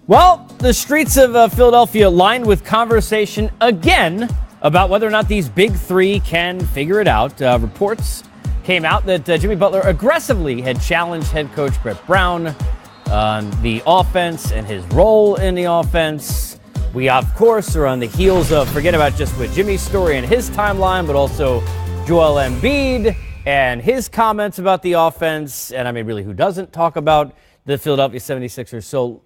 Well, the streets of Philadelphia lined with conversation again about whether or not these big three can figure it out. Reports came out that Jimmy Butler aggressively had challenged head coach Brett Brown on the offense and his role in the offense. We, of course, are on the heels of, forget about just with Jimmy's story and his timeline, but also Joel Embiid and his comments about the offense. And I mean, really, who doesn't talk about the Philadelphia 76ers? So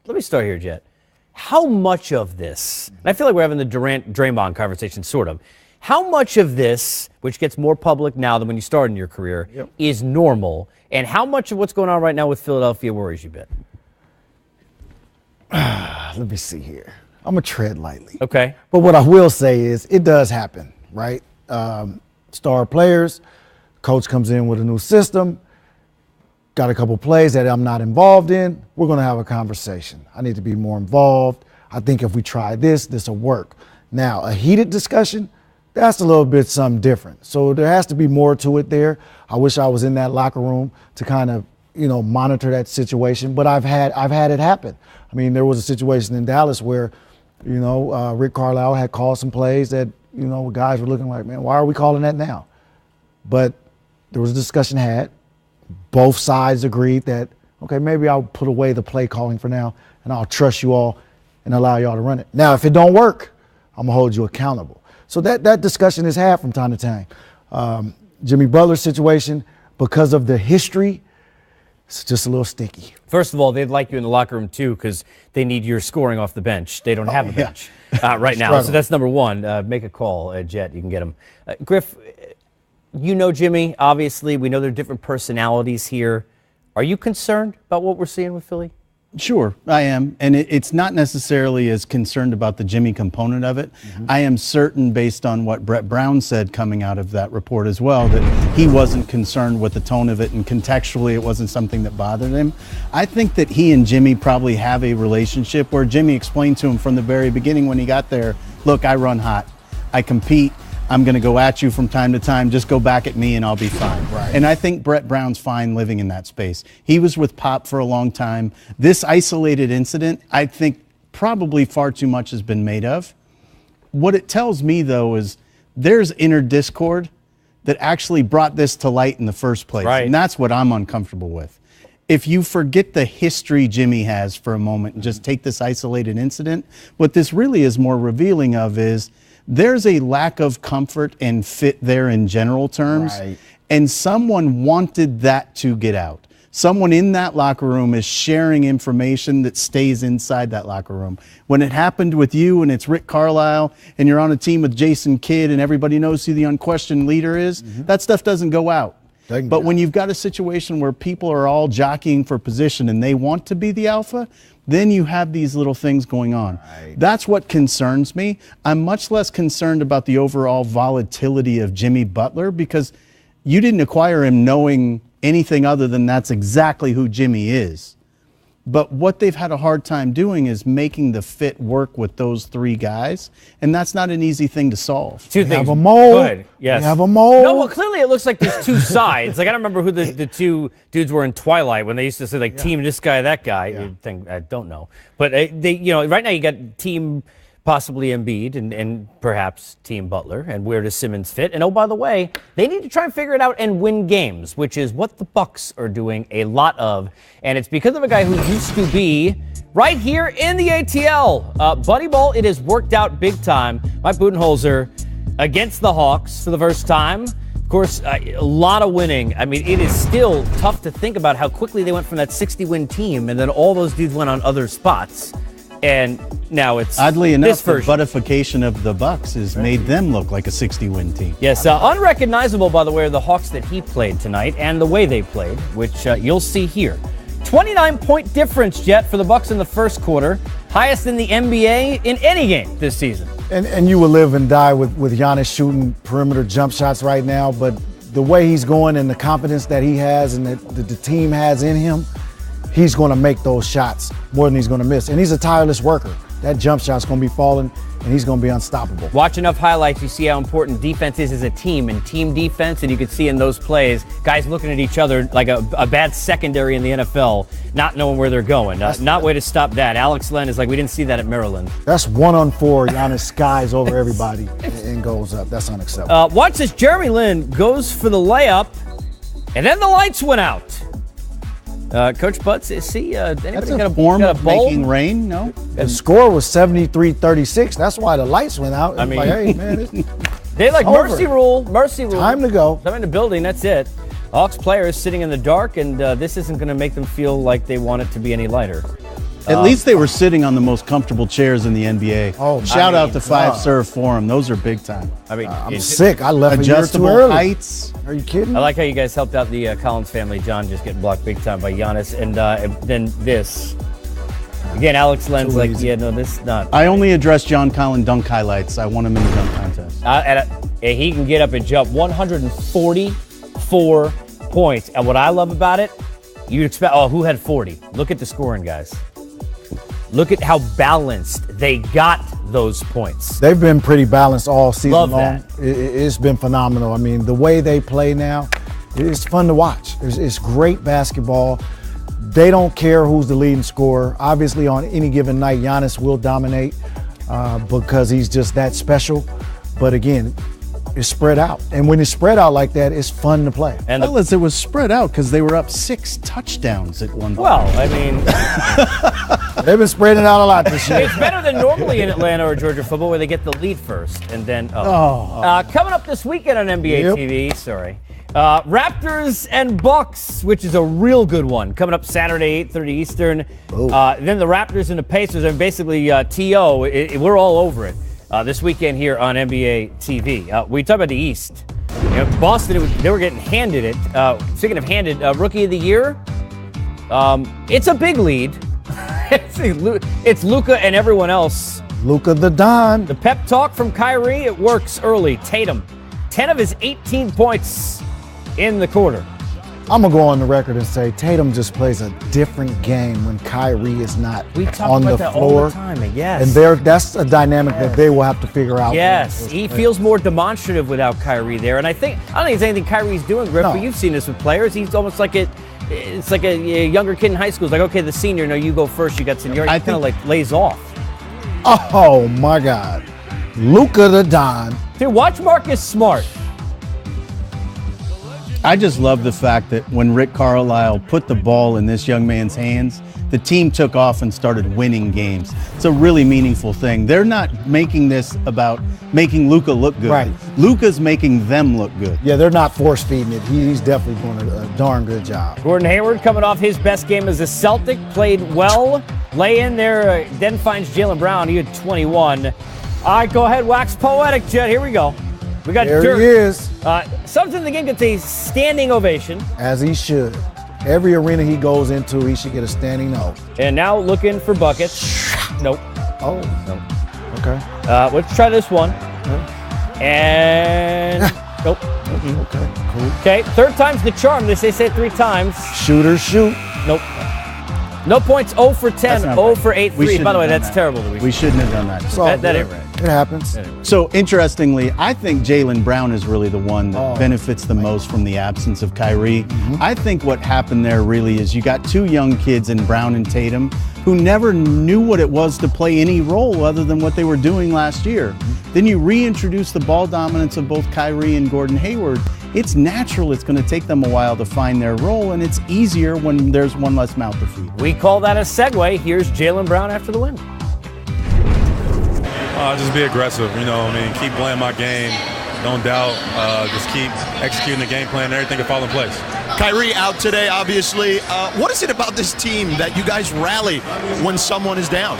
let me start here, Jet. How much of this, and I feel like we're having the Durant-Draymond conversation, sort of, how much of this, which gets more public now than when you started in your career, is normal, and how much of what's going on right now with Philadelphia worries you a bit? Let me see here. I'm going to tread lightly. Okay. But what I will say is it does happen, right? Star players, coach comes in with a new system, got a couple plays that I'm not involved in, we're going to have a conversation. I need to be more involved. I think if we try this will work. Now, a heated discussion, that's a little bit something different. So there has to be more to it there. I wish I was in that locker room to kind of, monitor that situation, but I've had it happen. I mean, there was a situation in Dallas where, Rick Carlisle had called some plays that, guys were looking like, man, why are we calling that now? But there was a discussion had. Both sides agreed that, okay, maybe I'll put away the play calling for now and I'll trust you all and allow y'all to run it. Now, if it don't work, I'm gonna hold you accountable. So that discussion is had from time to time. Jimmy Butler's situation, because of the history, it's just a little sticky. First of all, they'd like you in the locker room, too, because they need your scoring off the bench. They don't have a bench right now. So that's number one. Make a call, Jet. You can get them. Griff, you know Jimmy, obviously. We know there are different personalities here. Are you concerned about what we're seeing with Philly? Sure, I am. And it's not necessarily as concerned about the Jimmy component of it. Mm-hmm. I am certain, based on what Brett Brown said coming out of that report as well, that he wasn't concerned with the tone of it, and contextually it wasn't something that bothered him. I think that he and Jimmy probably have a relationship where Jimmy explained to him from the very beginning when he got there, look, I run hot, I compete, I'm going to go at you from time to time. Just go back at me and I'll be fine. Right. And I think Brett Brown's fine living in that space. He was with Pop for a long time. This isolated incident, I think probably far too much has been made of. What it tells me, though, is there's inner discord that actually brought this to light in the first place. Right. And that's what I'm uncomfortable with. If you forget the history Jimmy has for a moment and just take this isolated incident, what this really is more revealing of is there's a lack of comfort and fit there in general terms. Right. And someone wanted that to get out. Someone in that locker room is sharing information that stays inside that locker room. When it happened with you and it's Rick Carlisle and you're on a team with Jason Kidd and everybody knows who the unquestioned leader is, that stuff doesn't go out. But when you've got a situation where people are all jockeying for position and they want to be the alpha, then you have these little things going on. Right. That's what concerns me. I'm much less concerned about the overall volatility of Jimmy Butler because you didn't acquire him knowing anything other than that's exactly who Jimmy is. But what they've had a hard time doing is making the fit work with those three guys, and that's not an easy thing to solve. Two things. Have a mold. Go ahead. Yes. You have a mold. No, well, clearly it looks like there's two sides. Like, I don't remember who the two dudes were in Twilight when they used to say, like, team this guy, that guy. Yeah. I don't know. But, right now you got team possibly Embiid and perhaps team Butler, and where does Simmons fit? And, oh, by the way, they need to try and figure it out and win games, which is what the Bucks are doing a lot of. And it's because of a guy who used to be right here in the ATL. Buddy Ball, it has worked out big time. Mike Budenholzer against the Hawks for the first time. Of course, a lot of winning. I mean, it is still tough to think about how quickly they went from that 60-win team, and then all those dudes went on other spots. And now it's oddly enough, the buttification of the Bucks has made them look like a 60-win team. Yes, unrecognizable, by the way, are the Hawks that he played tonight and the way they played, which you'll see here. 29-point difference, Jet, for the Bucks in the first quarter, highest in the NBA in any game this season. And you will live and die with Giannis shooting perimeter jump shots right now, but the way he's going and the confidence that he has and that the team has in him, he's going to make those shots more than he's going to miss. And he's a tireless worker. that jump shot's going to be falling, and he's going to be unstoppable. Watch enough highlights, you see how important defense is as a team and team defense, and you can see in those plays, guys looking at each other like a bad secondary in the NFL, not knowing where they're going. Not way to stop that. Alex Len is like, we didn't see that at Maryland. That's 1-on-4. Giannis skies over everybody and goes up. That's unacceptable. Watch this. Jeremy Lin goes for the layup, and then the lights went out. Coach Butts, anybody That's a got a form got a of bowl? making rain, no? The score was 73-36. That's why the lights went out. I mean, like, hey, man, they like over. mercy rule. Time to go. I'm in the building. That's it. Hawks players sitting in the dark, and this isn't going to make them feel like they want it to be any lighter. At least they were sitting on the most comfortable chairs in the NBA. Oh, shout out to Five Serve Forum. Those are big time. I mean, I'm sick. I left Adjustable a year too early. heights. Are you kidding? I like how you guys helped out the Collins family. John just getting blocked big time by Giannis, and then this. Again, Alex Len's Too like, easy. yeah, no, this is not. I only address John Collins dunk highlights. I want him in the dunk contest. And he can get up and jump 144 points. And what I love about it, you'd expect, who had 40? Look at the scoring, guys. Look at how balanced they got those points. They've been pretty balanced all season Love long. that. It's been phenomenal. I mean, the way they play now, it's fun to watch. It's great basketball. They don't care who's the leading scorer. Obviously, on any given night, Giannis will dominate because he's just that special. But again, it's spread out. And when it's spread out like that, it's fun to play. And Fellas, it was spread out because they were up 6 touchdowns at one point. well, I mean, They've been spreading it out a lot this year. it's better than normally in Atlanta or Georgia football where they get the lead first and then. Coming up this weekend on NBA Yep. TV, sorry. Raptors and Bucks, which is a real good one, coming up Saturday, 8:30 Eastern. Then the Raptors and the Pacers, and basically TO, we're all over it this weekend here on NBA TV. We talk about the East. You know, Boston, they were getting handed it. Speaking of handed, Rookie of the Year, it's a big lead. It's Luka and everyone else. Luka the Don. The pep talk from Kyrie, it works early. Tatum, 10 of his 18 points in the quarter. I'm going to go on the record and say Tatum just plays a different game when Kyrie is not We talk on about the that floor. all the time, yes. And that's a dynamic that they will have to figure out. Yes, he feels more demonstrative without Kyrie there. And I don't think it's anything Kyrie's doing, Griff, No. but you've seen this with players. He's almost like it's like a younger kid in high school. It's like, okay, the senior, no, you go first. You got seniority. He kind of like lays off. Oh, my God. Luka the Don. Dude, watch Marcus Smart. I just love the fact that when Rick Carlisle put the ball in this young man's hands, the team took off and started winning games. It's a really meaningful thing. They're not making this about making Luka look good. Right. Luka's making them look good. Yeah, they're not force feeding it. He's definitely doing a darn good job. Gordon Hayward coming off his best game as a Celtic, played well. Lay in there, then finds Jaylen Brown. He had 21. All right, go ahead, wax poetic, Jet. Here we go. We got There dirt. he is, Something in the game gets a standing ovation. as he should. Every arena he goes into, he should get a standing O. And now looking for buckets. Nope. Oh, Nope. okay. Let's try this one. And nope. Okay, cool. Okay, third time's the charm. They say 3 times. Shooter, shoot. Nope. No points. 0 for 10. That's not 0 right. for 8 We threes. shouldn't By the way, have done that's that. terrible. We shouldn't have done that. So That ain't right. It happens. So interestingly, I think Jaylen Brown is really the one that benefits the most from the absence of Kyrie. I think what happened there really is you got 2 young kids in Brown and Tatum who never knew what it was to play any role other than what they were doing last year. Then you reintroduce the ball dominance of both Kyrie and Gordon Hayward. It's natural it's going to take them a while to find their role, and it's easier when there's one less mouth to feed. We call that a segue. Here's Jaylen Brown after the win. Just be aggressive, keep playing my game. Don't doubt. Just keep executing the game plan and everything will fall in place. Kyrie out today, obviously. What is it about this team that you guys rally when someone is down?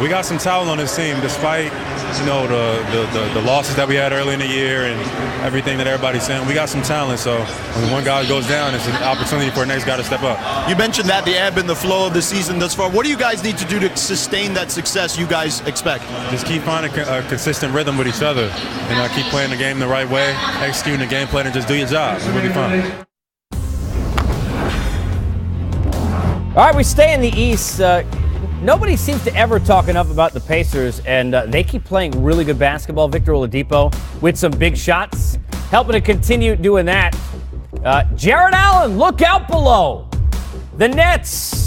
We got some talent on this team, despite the losses that we had early in the year and everything that everybody's saying. We got some talent, so when one guy goes down, it's an opportunity for the next guy to step up. You mentioned that the ebb and the flow of the season thus far. What do you guys need to do to sustain that success you guys expect? Just keep finding a consistent rhythm with each other and keep playing the game the right way, executing the game plan, and just do your job. We'll be fine. All right, we stay in the East. nobody seems to ever talk enough about the Pacers, and they keep playing really good basketball. Victor Oladipo with some big shots, helping to continue doing that. Jared Allen, look out below. The Nets